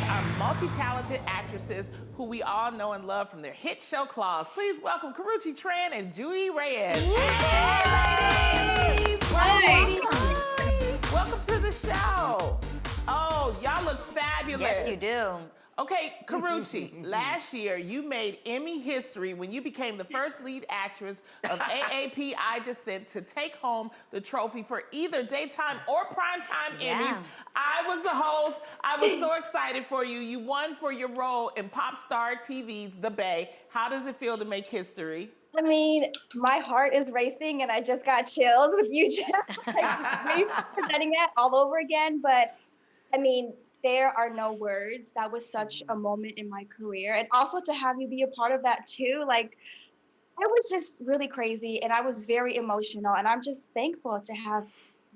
our multi-talented actresses who we all know and love from their hit show Claws. Please welcome Karrueche Tran and Judy Reyes. Hey, ladies! Hi. Welcome to the show. Oh, y'all look fabulous. Yes, you do. Okay, Karrueche, last year you made Emmy history when you became the first lead actress of AAPI descent to take home the trophy for either daytime or primetime Emmys. I was the host. I was so excited for you. You won for your role in Pop Star TV's The Bay. How does it feel to make history? I mean, my heart is racing and I just got chills with you just presenting it all over again. But I mean, there are no words. That was such a moment in my career. And also to have you be a part of that too, like, it was just really crazy and I was very emotional. And I'm just thankful to have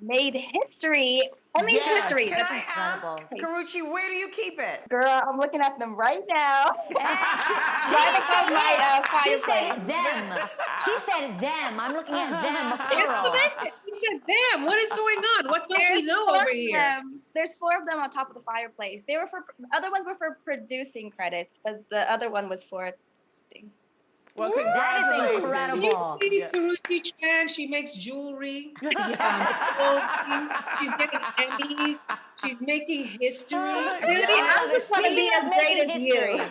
made history. Only history. Can I ask, Karrueche, where do you keep it? Girl, I'm looking at them right now. Right above my She fireplace. said them. She said them. I'm looking at them. It's the message. She said them. What is going on? What don't we know over here? There's 4 of them on top of the fireplace. They were for other ones were for producing credits, but the other one was for acting. Well, That is congratulations. incredible. You see Karrueche Tran, she makes jewelry. Clothing. She's getting Emmys. She's making history. I just want to be as great as you.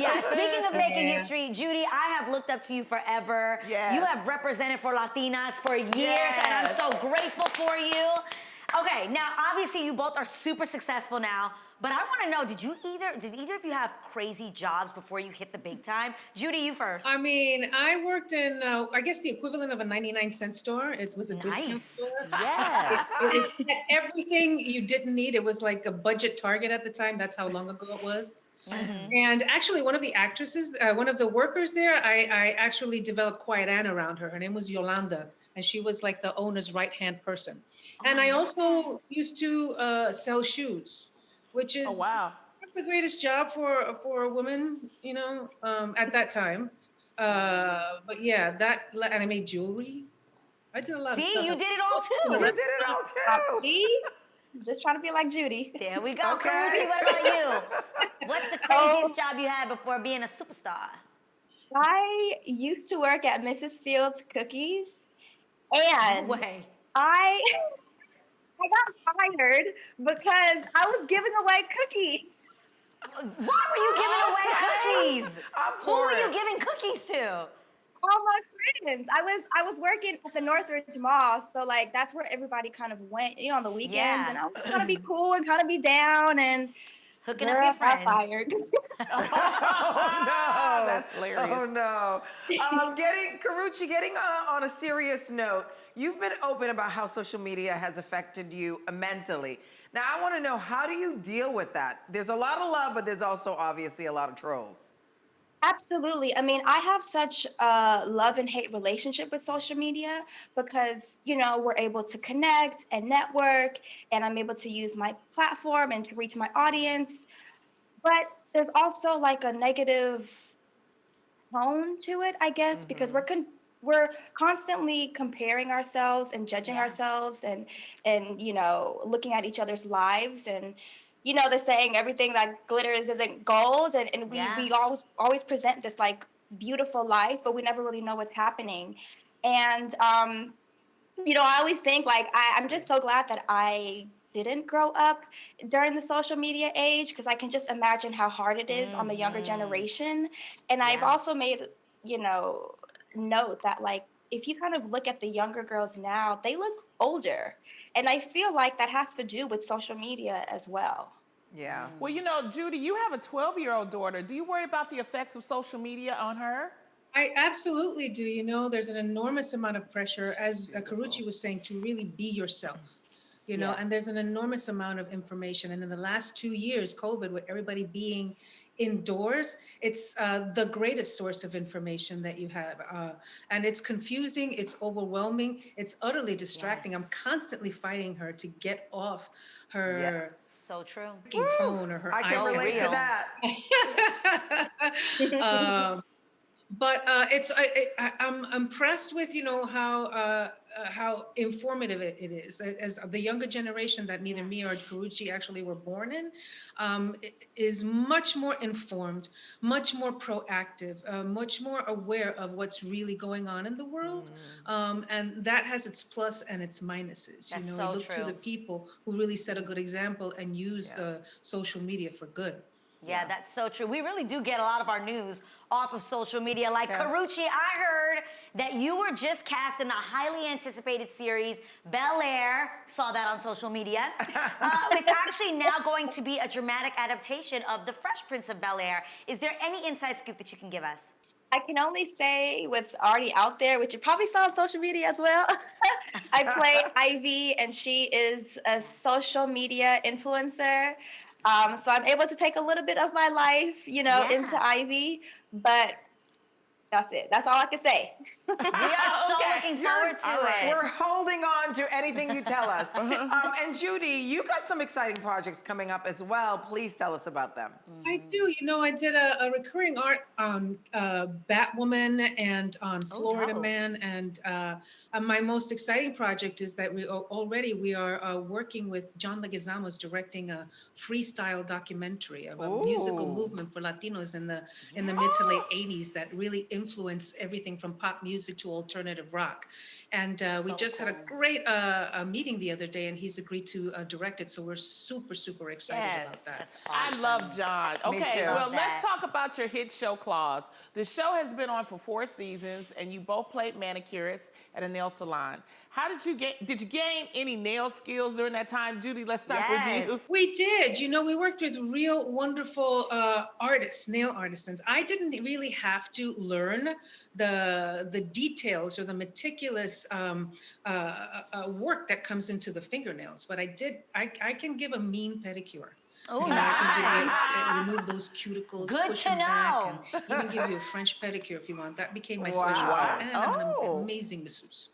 Yeah, speaking of making history, Judy, I have looked up to you forever. Yes. You have represented for Latinas for years, and I'm so grateful for you. Okay, now obviously you both are super successful now, but I want to know, did either of you have crazy jobs before you hit the big time? Judy, you first. I mean, I worked in, I guess the equivalent of a 99-cent store. It was a discount store. Yes. It had everything you didn't need. It was like a budget Target at the time. That's how long ago it was. And actually, one of the actresses, one of the workers there, I actually developed Quiet Anne around her. Her name was Yolanda, and she was like the owner's right-hand person. And I also used to sell shoes, which is the greatest job for a woman, you know, at that time. But yeah, and I made jewelry. I did a lot of stuff. See, you did it all too. You did it all too. See? Just trying to be like Judy. There we go. Okay. Karrueche, what about you? What's the craziest job you had before being a superstar? I used to work at Mrs. Fields Cookies, and No way. I got fired because I was giving away cookies. Why were you giving away cookies? Who were you giving cookies to? All my friends. I was working at the Northridge Mall, so like that's where everybody kind of went, you know, on the weekends. Yeah. And I was trying to be cool and kind of be down and Hooking up your friends. got fired. Oh no, That's hilarious. Oh no. Karrueche, getting on a serious note, you've been open about how social media has affected you mentally. Now I want to know, how do you deal with that? There's a lot of love, but there's also obviously a lot of trolls. Absolutely. I mean, I have such a love and hate relationship with social media because, you know, we're able to connect and network, and I'm able to use my platform and to reach my audience. But there's also like a negative tone to it, I guess, because we're constantly comparing ourselves and judging ourselves and you know, looking at each other's lives. And you know, they're saying everything that glitters isn't gold, and we always present this like beautiful life, but we never really know what's happening. And you know, I always think like I'm just so glad that I didn't grow up during the social media age, because I can just imagine how hard it is on the younger generation. And I've also made, you know, note that like if you kind of look at the younger girls now, they look older. And I feel like that has to do with social media as well. Yeah. Well, you know, Judy, you have a 12-year-old daughter. Do you worry about the effects of social media on her? I absolutely do. You know, there's an enormous amount of pressure, as Karrueche was saying, to really be yourself. You know, and there's an enormous amount of information. And in the last 2 years, COVID, with everybody being indoors, it's the greatest source of information that you have. And it's confusing, it's overwhelming, it's utterly distracting. I'm constantly fighting her to get off her so true phone or her I can relate to that. But I'm impressed with, you know, how how informative it is. As the younger generation that neither me or Karrueche actually were born in, is much more informed, much more proactive, much more aware of what's really going on in the world. And that has its plus and its minuses. That's you know, so we look to true. the people who really set a good example and use social media for good. Yeah, that's so true. We really do get a lot of our news off of social media. Like, Karrueche, I heard that you were just cast in the highly anticipated series BelAir. Saw that on social media. It's actually now going to be a dramatic adaptation of The Fresh Prince of Bel-Air. Is there any inside scoop that you can give us? I can only say what's already out there, which you probably saw on social media as well. I play Ivy, and she is a social media influencer. So I'm able to take a little bit of my life, you know, into Ivy, but that's it. That's all I can say. We are so looking forward to it. We're holding on to anything you tell us. And Judy, you got some exciting projects coming up as well. Please tell us about them. I do. You know, I did a recurring art on Batwoman and on Florida dope. Man. And my most exciting project is that we are working with John Leguizamo's directing a freestyle documentary of a musical movement for Latinos in the mid to late 80s that really influenced everything from pop music to alternative rock. And we just had a great meeting the other day, and he's agreed to direct it. So we're super, super excited about that. I love John. Okay, too. well, Love that. let's talk about your hit show, Claws. The show has been on for 4 seasons, and you both played manicurists at a nail salon. How did you gain any nail skills during that time? Judy, let's start with you. We did. You know, we worked with real wonderful artists, nail artisans. I didn't really have to learn the details or the meticulous work that comes into the fingernails, but I can give a mean pedicure. Oh, You know, I can nice. remove those cuticles, Good push to them back, know. and even give you a French pedicure if you want. That became my specialty. And I'm an amazing masseuse.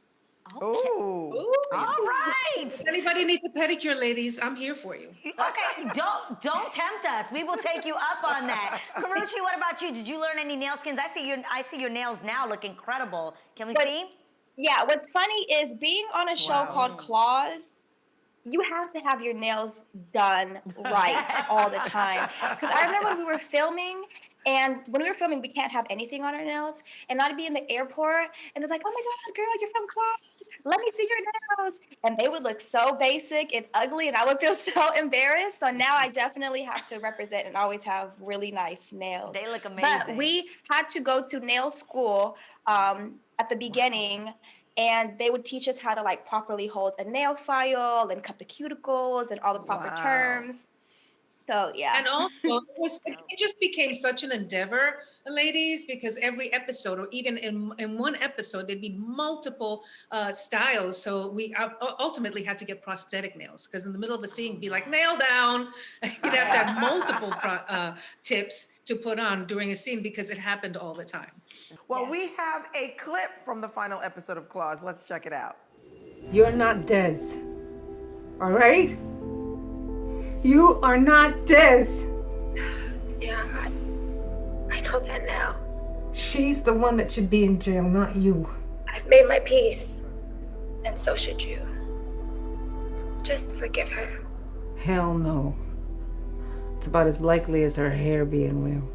Ooh. All right. If anybody needs a pedicure, ladies, I'm here for you. Okay, don't tempt us. We will take you up on that. Karrueche, what about you? Did you learn any nail skins? I see your nails now look incredible. Can we see? Yeah, what's funny is being on a show called Claws, you have to have your nails done right all the time. Because I remember when we were filming, and when we were filming, we can't have anything on our nails. And I'd be in the airport, and it's like, oh my God, girl, you're from Claws. Let me see your nails. And they would look so basic and ugly, and I would feel so embarrassed. So now I definitely have to represent and always have really nice nails. They look amazing. But we had to go to nail school at the beginning, and they would teach us how to like properly hold a nail file and cut the cuticles and all the proper terms. So yeah. And also, it just became such an endeavor, ladies, because every episode, or even in one episode, there'd be multiple styles. So we ultimately had to get prosthetic nails, because in the middle of a scene, be like, nail down. You'd have to have multiple tips to put on during a scene, because it happened all the time. Well, we have a clip from the final episode of Claws. Let's check it out. You're not Des. All right? You are not Des. Yeah, I know that now. She's the one that should be in jail, not you. I've made my peace, and so should you. Just forgive her. Hell no. It's about as likely as her hair being real.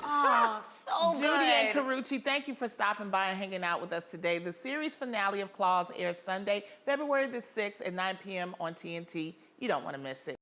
Oh, so Judy good. and Karrueche, thank you for stopping by and hanging out with us today. The series finale of Claws airs Sunday, February the 6th at 9 p.m. on TNT. You don't want to miss it.